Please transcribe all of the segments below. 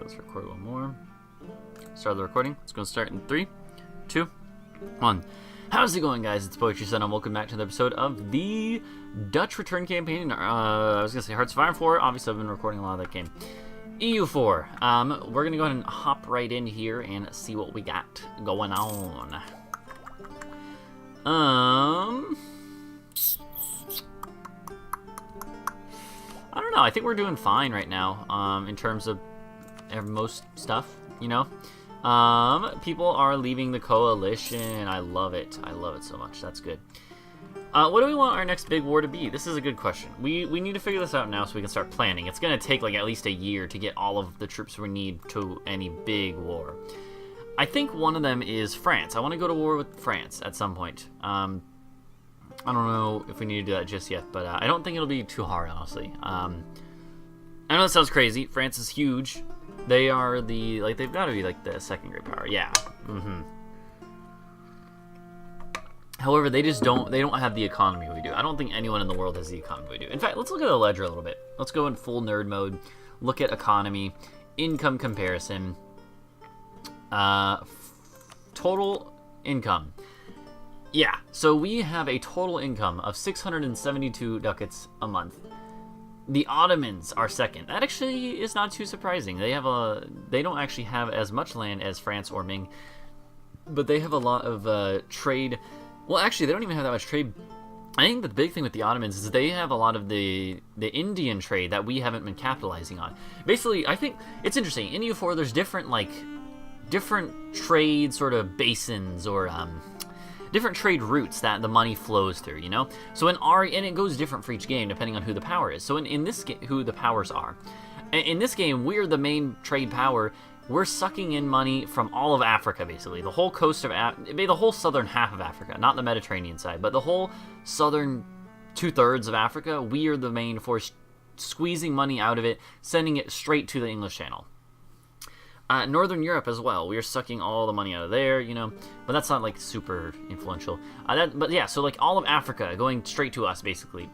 let's record one more. Start the recording. It's going to start in 3, 2, 1. How's it going, guys? It's Poetry Son, and welcome back to another episode of the Dutch Return campaign. I was going to say Hearts of Iron 4. Obviously, I've been recording a lot of that game. EU4. We're going to go ahead and hop right in here and see what we got going on. I don't know. I think we're doing fine right now in terms of most stuff, you know? People are leaving the coalition. I love it. I love it so much. That's good. What do we want our next big war to be? This is a good question. We need to figure this out now so we can start planning. It's going to take like at least a year to get all of the troops we need to any big war. I think one of them is France. I want to go to war with France at some point. I don't know if we need to do that just yet, but I don't think it'll be too hard, honestly. I know that sounds crazy. France is huge. They are they've got to be like the second great power. Yeah. However, they don't have the economy we do. I don't think anyone in the world has the economy we do. In fact, let's look at the ledger a little bit. Let's go in full nerd mode. Look at economy, income comparison, total income. Yeah, so we have a total income of 672 ducats a month. The Ottomans are second. That actually is not too surprising. They don't actually have as much land as France or Ming, but they have a lot of trade. Well, actually, they don't even have that much trade. I think the big thing with the Ottomans is they have a lot of the Indian trade that we haven't been capitalizing on. Basically, I think it's interesting. In EU4, there's different trade sort of basins or different trade routes that the money flows through, you know? So and it goes different for each game depending on who the power is. So in this game, who the powers are. In this game, we're the main trade power. We're sucking in money from all of Africa, basically. The whole coast of the whole southern half of Africa, not the Mediterranean side, but the whole southern 2/3 of Africa. We are the main force squeezing money out of it, sending it straight to the English Channel. Northern Europe as well. We are sucking all the money out of there, you know, but that's not like super influential. But yeah, so like all of Africa going straight to us, basically.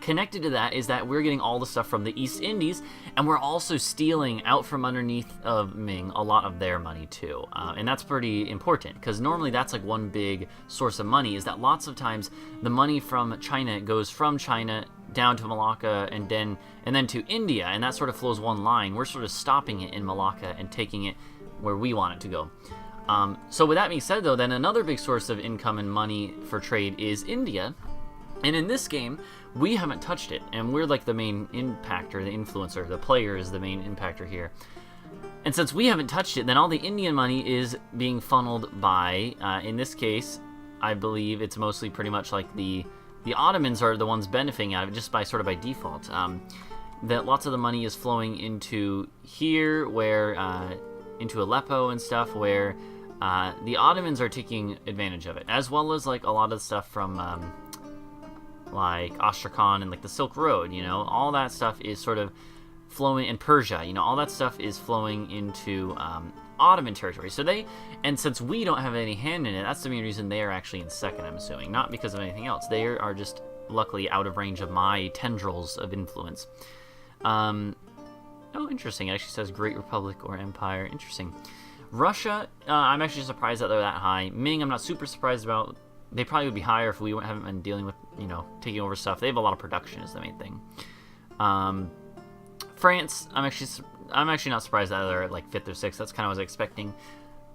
Connected to that is that we're getting all the stuff from the East Indies, and we're also stealing out from underneath of Ming a lot of their money too. And that's pretty important because normally that's like one big source of money is that lots of times the money from China goes from China down to Malacca and then to India, and that sort of flows one line. We're sort of stopping it in Malacca and taking it where we want it to go. So with that being said, though, then another big source of income and money for trade is India. And in this game, we haven't touched it, and we're like the main impactor, the influencer. The player is the main impactor here. And since we haven't touched it, then all the Indian money is being funneled by, in this case, I believe it's mostly pretty much like the Ottomans are the ones benefiting out of it just by default. That lots of the money is flowing into here, where into Aleppo and stuff, where the Ottomans are taking advantage of it, as well as like a lot of stuff from like Astrakhan and like the Silk Road. You know, all that stuff is sort of flowing in Persia. You know, all that stuff is flowing into Ottoman territory. And since we don't have any hand in it, that's the main reason they are actually in second, I'm assuming. Not because of anything else. They are just luckily out of range of my tendrils of influence. Oh, interesting. It actually says Great Republic or Empire. Interesting. Russia, I'm actually surprised that they're that high. Ming, I'm not super surprised about. They probably would be higher if we haven't been dealing with, you know, taking over stuff. They have a lot of production is the main thing. France, I'm actually not surprised that they're at like 5th or 6th. That's kind of what I was expecting.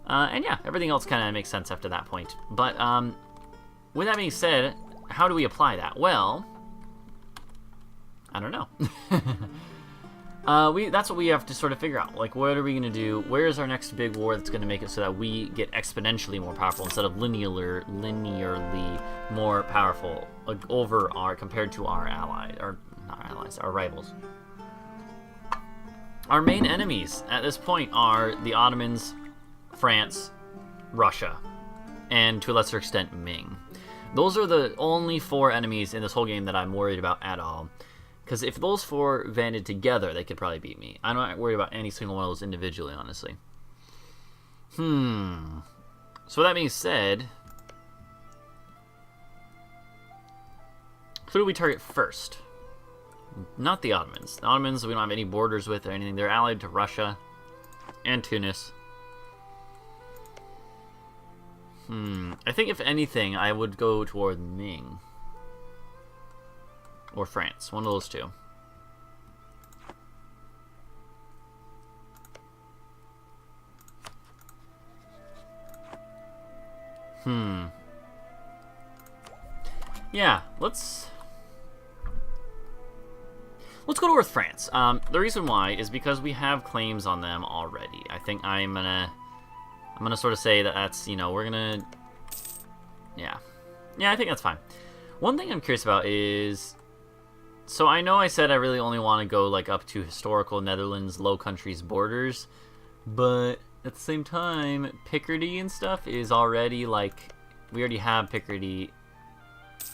And yeah, everything else kind of makes sense after that point. But with that being said, how do we apply that? Well, I don't know. That's what we have to sort of figure out. Like, what are we going to do? Where is our next big war that's going to make it so that we get exponentially more powerful instead of linearly more powerful compared to our allies, or not allies, our rivals? Our main enemies at this point are the Ottomans, France, Russia, and to a lesser extent Ming. Those are the only 4 enemies in this whole game that I'm worried about at all. Because if those 4 banded together, they could probably beat me. I'm not worried about any single one of those individually, honestly. So with that being said, who do we target first? Not the Ottomans. The Ottomans we don't have any borders with or anything. They're allied to Russia. And Tunis. I think if anything, I would go toward Ming. Or France. One of those two. Yeah, let's go towards France. The reason why is because we have claims on them already. I think I'm gonna sort of say that that's, you know, we're gonna, yeah, I think that's fine. One thing I'm curious about is, so I know I said I really only want to go like up to historical Netherlands, Low Countries borders, but at the same time, Picardy and stuff is already like, we already have Picardy,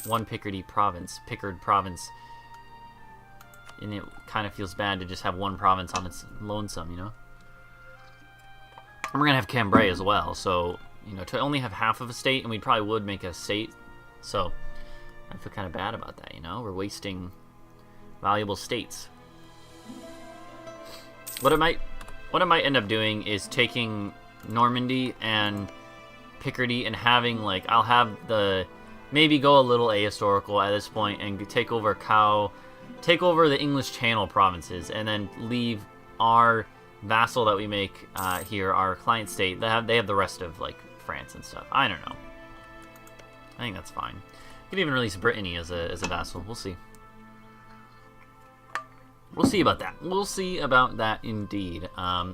one Picardy province, Picard province, and it kind of feels bad to just have one province on its lonesome, you know? And we're gonna have Cambrai as well, so, you know, to only have half of a state, and we probably would make a state, so I feel kind of bad about that, you know? We're wasting valuable states. What I might end up doing is taking Normandy and Picardy and having, like, I'll have the, maybe go a little ahistorical at this point and take over the English Channel provinces, and then leave our vassal that we make here, our client state, they have the rest of, like, France and stuff. I don't know. I think that's fine. You could even release Brittany as a vassal. We'll see. We'll see about that. We'll see about that indeed. I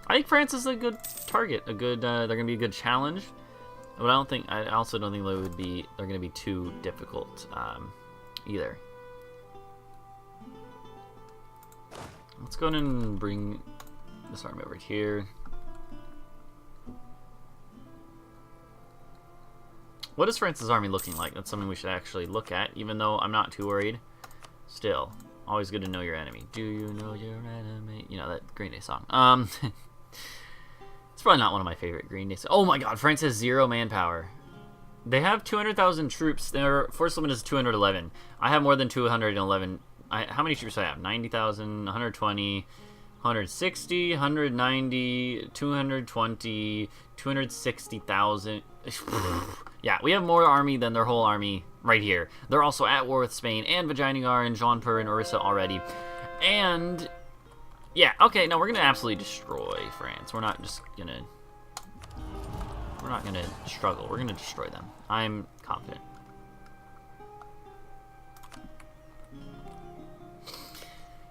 think France is a good target. A good. They're gonna be a good challenge. But I also don't think they're gonna be too difficult either. Let's go ahead and bring this army over here. What is France's army looking like? That's something we should actually look at, even though I'm not too worried. Still, always good to know your enemy. Do you know your enemy? You know, that Green Day song. It's probably not one of my favorite Green Day songs. Oh my god, France has 0 manpower. They have 200,000 troops. Their force limit is 211. I have more than 211. How many troops do I have? 90,000, 120, 160, 190, 220, 260,000. Yeah, we have more army than their whole army right here. They're also at war with Spain and Vijayanagar and Jaunpur and Orissa already. And yeah, okay, no, we're gonna absolutely destroy France. We're not just gonna, we're not gonna struggle. We're gonna destroy them. I'm confident.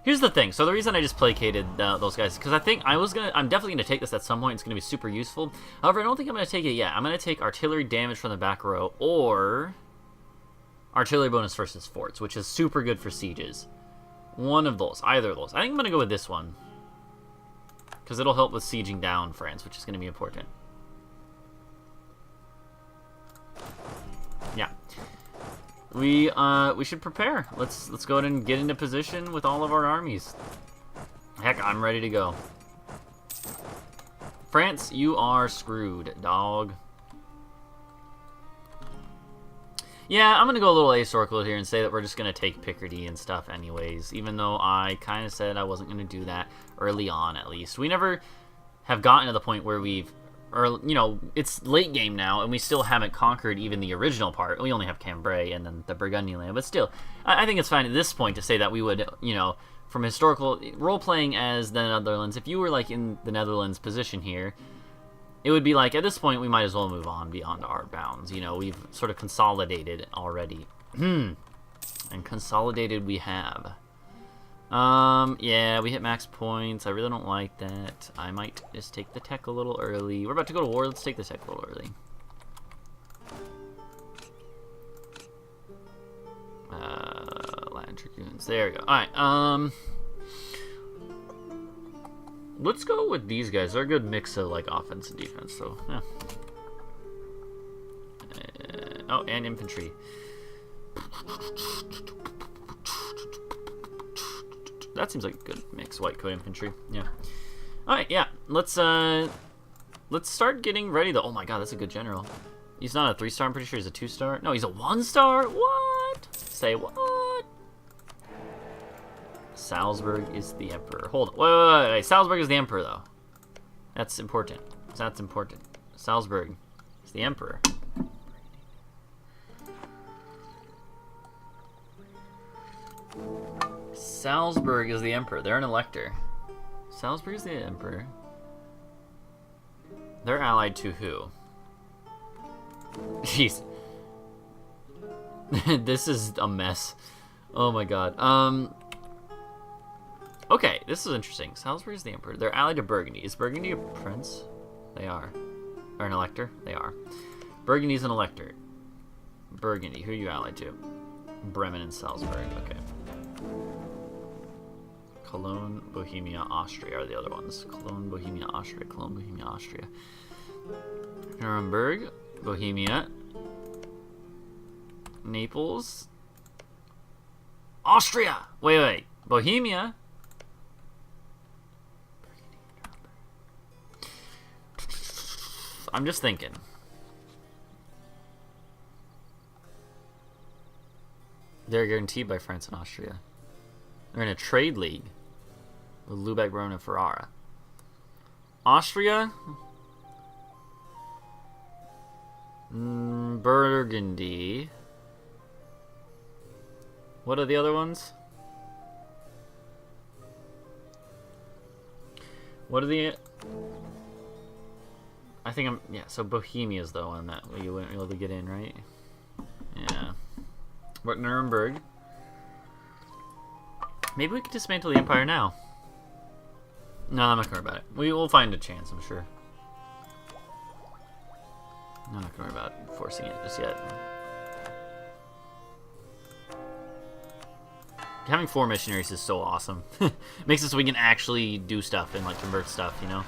Here's the thing. So the reason I just placated those guys, because I think I'm definitely gonna take this at some point. It's gonna be super useful. However, I don't think I'm gonna take it yet. I'm gonna take artillery damage from the back row or artillery bonus versus forts, which is super good for sieges. One of those, either of those. I think I'm gonna go with this one because it'll help with sieging down France, which is gonna be important. Yeah. We should prepare. Let's go ahead and get into position with all of our armies. Heck, I'm ready to go. France, you are screwed, dog. Yeah, I'm gonna go a little ahistorical here and say that we're just gonna take Picardy and stuff anyways, even though I kind of said I wasn't gonna do that early on, at least. We never have gotten to the point where we've, or, you know, it's late game now, and we still haven't conquered even the original part. We only have Cambrai and then the Burgundian land, but still, I think it's fine at this point to say that we would, you know, from historical role-playing as the Netherlands, if you were, like, in the Netherlands position here, it would be like, at this point, we might as well move on beyond our bounds. You know, we've sort of consolidated already. And consolidated we have. Yeah, we hit max points. I really don't like that. I might just take the tech a little early. We're about to go to war. Let's take the tech a little early. Land Dragoons. There we go. Alright, let's go with these guys. They're a good mix of, like, offense and defense, so, yeah. Oh, and infantry. That seems like a good mix, white coat infantry. Yeah. Alright, yeah. Let's start getting ready, though. Oh my god, that's a good general. He's not a 3-star, I'm pretty sure he's a 2-star. No, he's a 1-star? What? Say what? Salzburg is the emperor. Hold on. Wait. Salzburg is the emperor, though. That's important. That's important. Salzburg is the emperor. Salzburg is the emperor. They're an elector. Salzburg is the emperor. They're allied to who? Jeez. This is a mess. Oh my god. Okay, this is interesting. Salzburg is the emperor. They're allied to Burgundy. Is Burgundy a prince? They are. Or an elector? They are. Burgundy's an elector. Burgundy. Who are you allied to? Bremen and Salzburg. Okay. Cologne, Bohemia, Austria are the other ones. Cologne, Bohemia, Austria. Cologne, Bohemia, Austria. Nuremberg, Bohemia. Naples. Austria! Wait. Bohemia? I'm just thinking. They're guaranteed by France and Austria. They're in a trade league with Lubeck, Verona, and Ferrara. Austria? Burgundy. What are the other ones? What are the... I think I'm... Yeah, so Bohemia's the one that you wouldn't be able to get in, right? Yeah. But Nuremberg. Maybe we could dismantle the Empire now. No, I'm not gonna worry about it. We will find a chance, I'm sure. No, I'm not gonna worry about forcing it just yet. Having 4 missionaries is so awesome. Makes it so we can actually do stuff and like convert stuff, you know?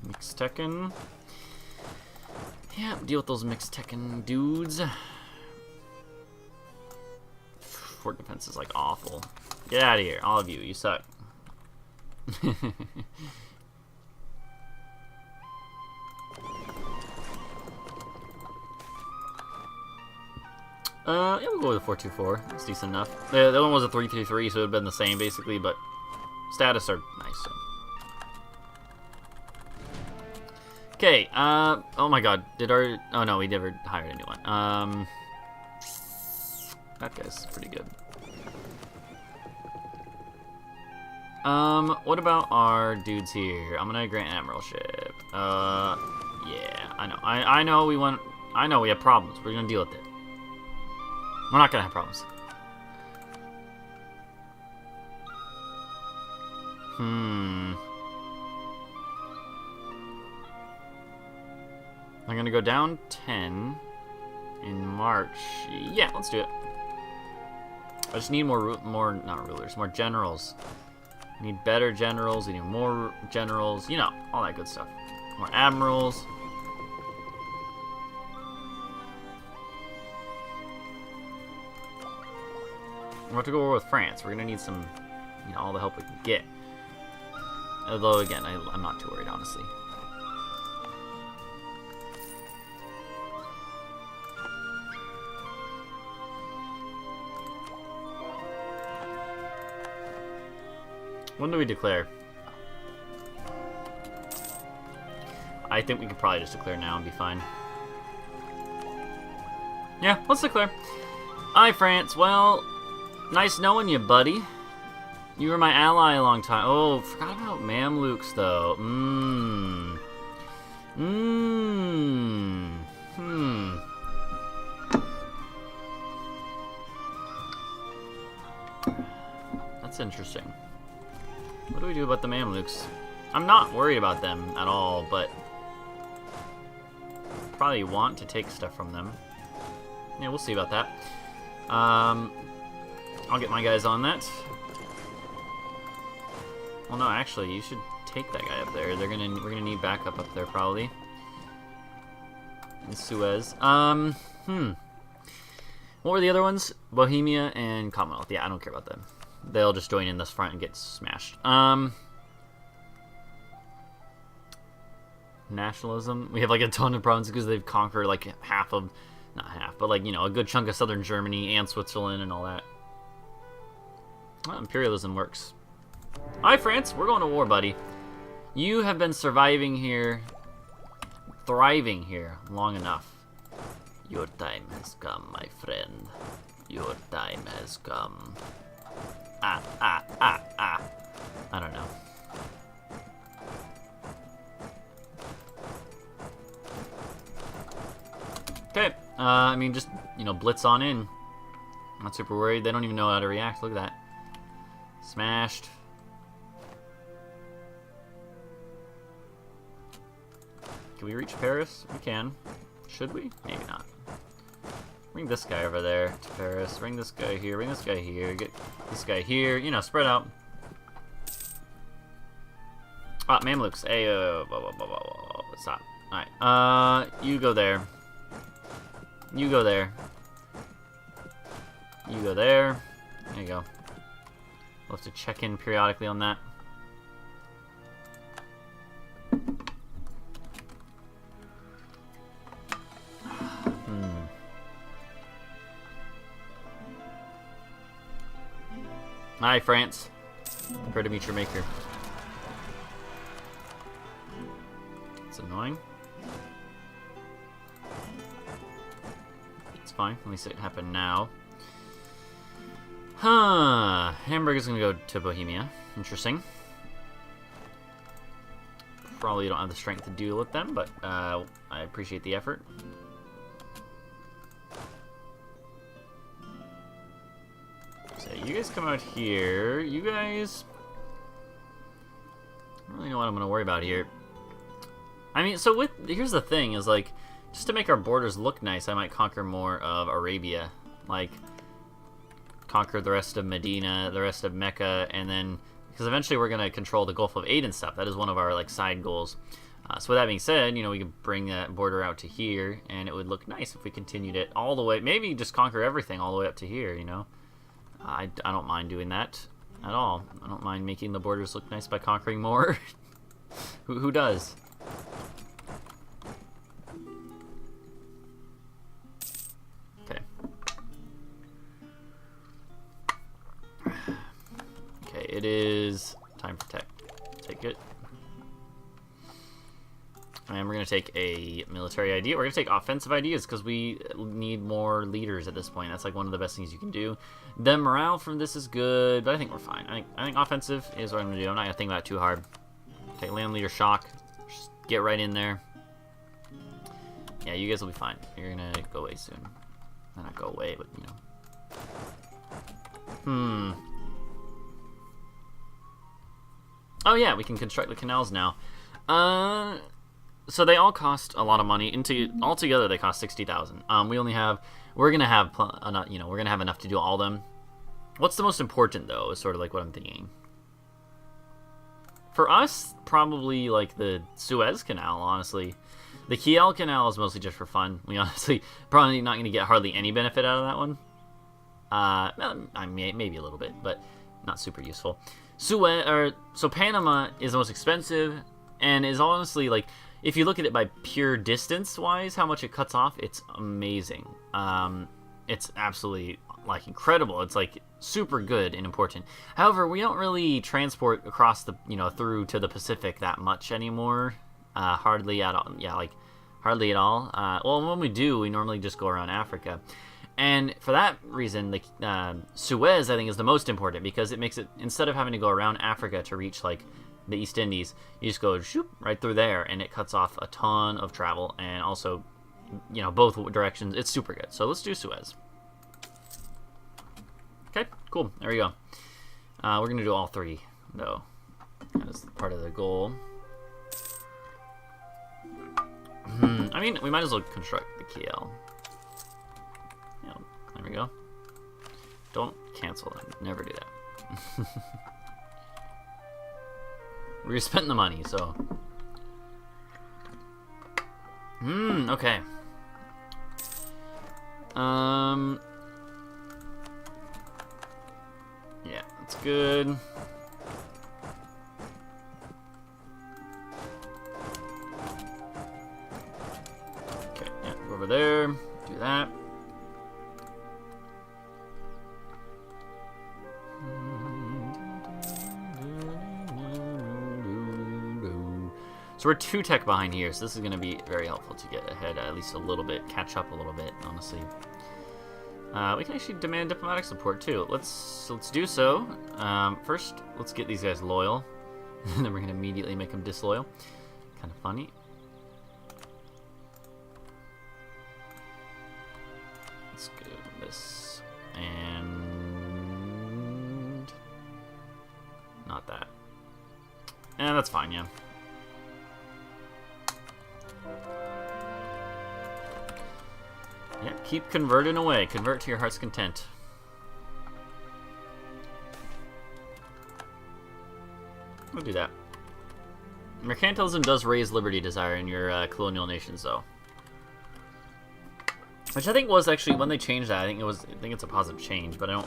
Mixed Tekken. Yeah, deal with those mixed Tekken dudes. Fort defense is like awful. Get out of here, all of you. You suck. Yeah, we'll go with a 424. That's decent enough. The other one was a 333, so it would have been the same basically, but status are nice. So. Okay, oh my god, oh no, we never hired anyone. That guy's pretty good. What about our dudes here? I'm gonna grant admiralship. Yeah, I know we have problems. We're gonna deal with it. We're not gonna have problems. I'm gonna go down 10 in March. Yeah, let's do it. I just need more generals. We need better generals. We need more generals. You know, all that good stuff. More admirals. We're about to go war with France. We're gonna need some, you know, all the help we can get. Although again, I'm not too worried, honestly. When do we declare? I think we could probably just declare now and be fine. Yeah, let's declare. Hi, France. Well, nice knowing you, buddy. You were my ally a long time. Oh, forgot about Mamluks, though. That's interesting. What do we do about the Mamluks? I'm not worried about them at all, but probably want to take stuff from them. Yeah, we'll see about that. I'll get my guys on that. Well, no, actually, you should take that guy up there. We're gonna need backup up there probably. In Suez. What were the other ones? Bohemia and Commonwealth. Yeah, I don't care about them. They'll just join in this front and get smashed. Nationalism. We have like a ton of problems because they've conquered like half of not half, but like, you know, a good chunk of southern Germany and Switzerland and all that. Well, imperialism works. Alright, France, we're going to war, buddy. You have been surviving here, thriving here, long enough. Your time has come, my friend. Your time has come. I don't know. Okay, I mean, just, you know, blitz on in. Not super worried. They don't even know how to react. Look at that. Smashed. Can we reach Paris? We can. Should we? Maybe not. Bring this guy over there to Paris. Bring this guy here. Bring this guy here. Get this guy here. You know, spread out. Ah, Mamluks. Hey, stop. Alright. You go there. You go there. You go there. There you go. We'll have to check in periodically on that. Hi, France. Prepare to meet your maker. It's annoying. It's fine. At least it happened now. Huh. Hamburg is going to go to Bohemia. Interesting. Probably don't have the strength to deal with them, but I appreciate the effort. So you guys come out here. You guys... I don't really know what I'm going to worry about here. I mean, so here's the thing, is like, just to make our borders look nice, I might conquer more of Arabia. Like, conquer the rest of Medina, the rest of Mecca, and then, because eventually we're going to control the Gulf of Aden stuff. That is one of our, like, side goals. So with that being said, you know, we could bring that border out to here, and it would look nice if we continued it all the way, maybe just conquer everything all the way up to here, you know? I don't mind doing that at all. I don't mind making the borders look nice by conquering more. Who does? Okay. Okay, it is time for tech. Take it. And we're going to take a military idea. We're going to take offensive ideas because we need more leaders at this point. That's like one of the best things you can do. The morale from this is good, but I think we're fine. I think offensive is what I'm going to do. I'm not going to think about it too hard. Take land leader shock. Just get right in there. Yeah, you guys will be fine. You're going to go away soon. Not go away, but, you know. Oh, yeah, we can construct the canals now. So they all cost a lot of money. Altogether, they cost 60,000. We're gonna have enough to do all of them. What's the most important though? Is sort of like what I'm thinking. For us, probably like the Suez Canal. Honestly, the Kiel Canal is mostly just for fun. We honestly probably not gonna get hardly any benefit out of that one. Maybe a little bit, but not super useful. So Panama is the most expensive and is honestly like. If you look at it by pure distance-wise, how much it cuts off, it's amazing. It's absolutely, like, incredible. It's, like, super good and important. However, we don't really transport across the, through to the Pacific that much anymore. Hardly at all. Yeah, like, hardly at all. Well, when we do, we normally just go around Africa. And for that reason, like, Suez, I think, is the most important because it makes it, instead of having to go around Africa to reach, like, the East Indies, you just go shoop, right through there, and it cuts off a ton of travel, and also, both directions. It's super good. So let's do Suez. Okay, cool. There we go. We're going to do all three, though. That is part of the goal. I mean, we might as well construct the Kiel. Yeah, there we go. Don't cancel that. Never do that. We spent the money, so. Okay. Yeah, that's good. Okay, yeah, go over there. Do that. So we're 2 tech behind here, so this is going to be very helpful to get ahead at least a little bit, catch up a little bit, honestly. We can actually demand diplomatic support too. Let's do so. First, let's get these guys loyal, and then we're going to immediately make them disloyal. Kind of funny. Let's go this and not that. And that's fine, yeah. Yeah, keep converting away. Convert to your heart's content. We'll do that. Mercantilism does raise liberty desire in your colonial nations, though. Which I think was actually, when they changed that, I think it's a positive change, but I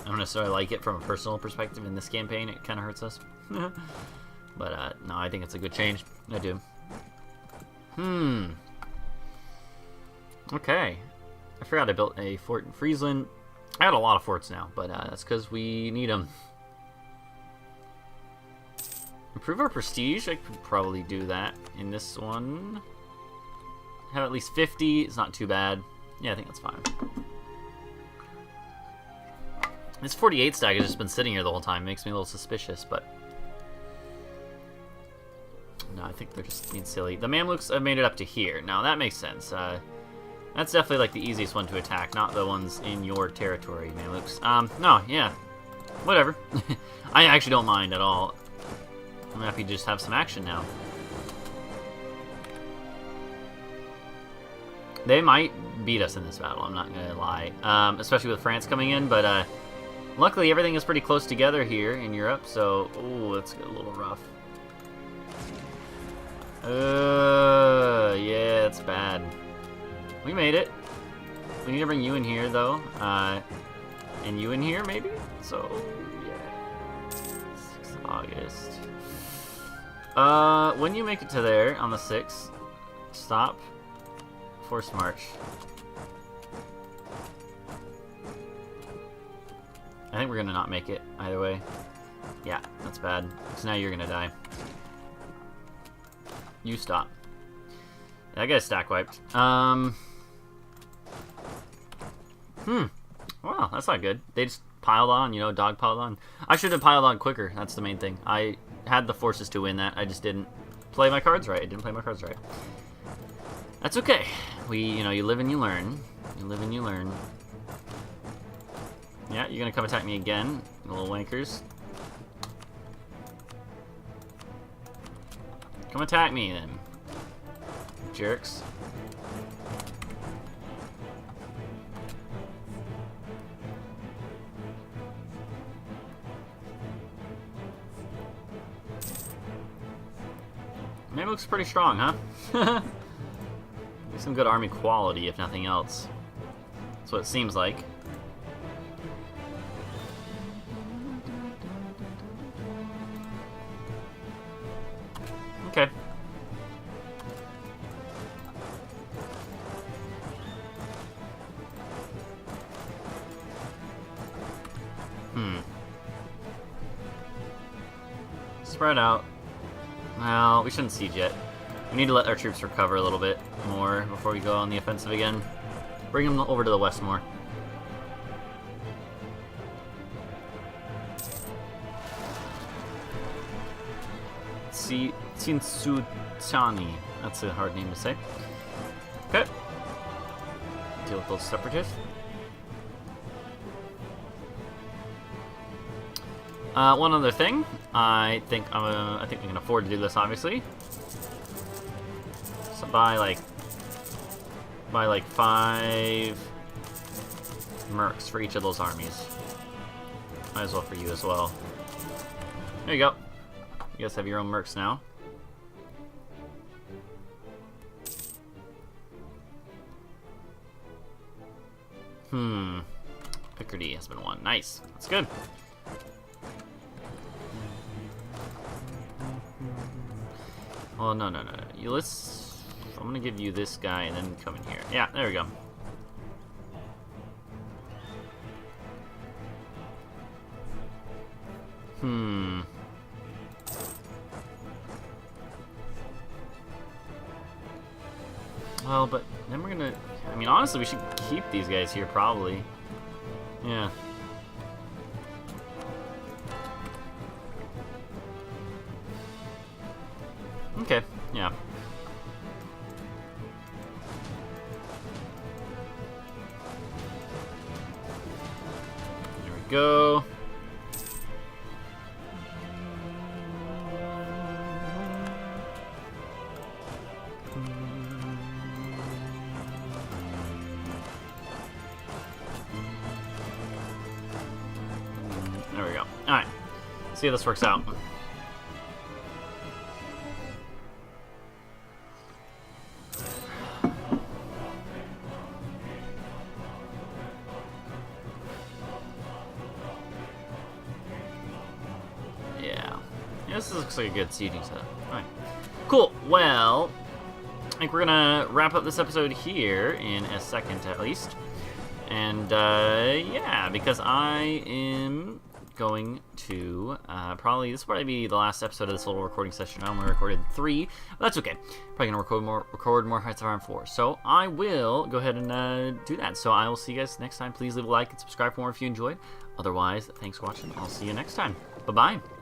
don't necessarily like it from a personal perspective in this campaign. It kind of hurts us. But no, I think it's a good change. I do. Okay. I forgot I built a fort in Friesland. I got a lot of forts now, but that's because we need them. Improve our prestige. I could probably do that in this one. Have at least 50. It's not too bad. Yeah, I think that's fine. This 48 stack has just been sitting here the whole time. Makes me a little suspicious, but no, I think they're just being silly. The Mamluks have made it up to here. Now, that makes sense. That's definitely like the easiest one to attack, not the ones in your territory, Mamluks. No, yeah. Whatever. I actually don't mind at all. I'm happy to just have some action now. They might beat us in this battle, I'm not gonna lie. Especially with France coming in, but luckily everything is pretty close together here in Europe, so ooh, let's get a little rough. Yeah, it's bad. We made it. We need to bring you in here, though. And you in here, maybe? So, yeah. 6th of August. When you make it to there, on the 6th, stop. Force march. I think we're gonna not make it, either way. Yeah, that's bad. So now you're gonna die. You stop. That guy's stack wiped. Wow, that's not good. They just piled on, you know, dog piled on. I should have piled on quicker. That's the main thing. I had the forces to win that. I just didn't play my cards right. I didn't play my cards right. That's okay. You know, you live and you learn. You live and you learn. Yeah, you're gonna come attack me again, you little wankers. Come attack me, then. Jerks. Maybe it looks pretty strong, huh? Some good army quality, if nothing else. That's what it seems like. Okay. Spread out. Well, we shouldn't siege yet. We need to let our troops recover a little bit more before we go on the offensive again. Bring them over to the west more. Tsintsutani. That's a hard name to say. Okay. Deal with those separatists. One other thing. I think we can afford to do this, obviously. So buy like 5 mercs for each of those armies. Might as well for you as well. There you go. You guys have your own mercs now. Picardy has been won. Nice. That's good. Well, no. I'm gonna give you this guy and then come in here. Yeah, there we go. Well, but then we're gonna... I mean, honestly, we should keep these guys here, probably. Yeah. Okay, yeah. There we go. There we go. Alright. See how this works out. Yeah. This looks like a good seating setup. Alright. Cool. Well, I think we're gonna wrap up this episode here in a second at least. And, yeah, because I am going to, this will probably be the last episode of this little recording session. I only recorded 3, but that's okay. Probably gonna record more Hearts of Iron 4. So I will go ahead and, do that. So I will see you guys next time. Please leave a like and subscribe for more if you enjoyed. Otherwise, thanks for watching. I'll see you next time. Bye-bye.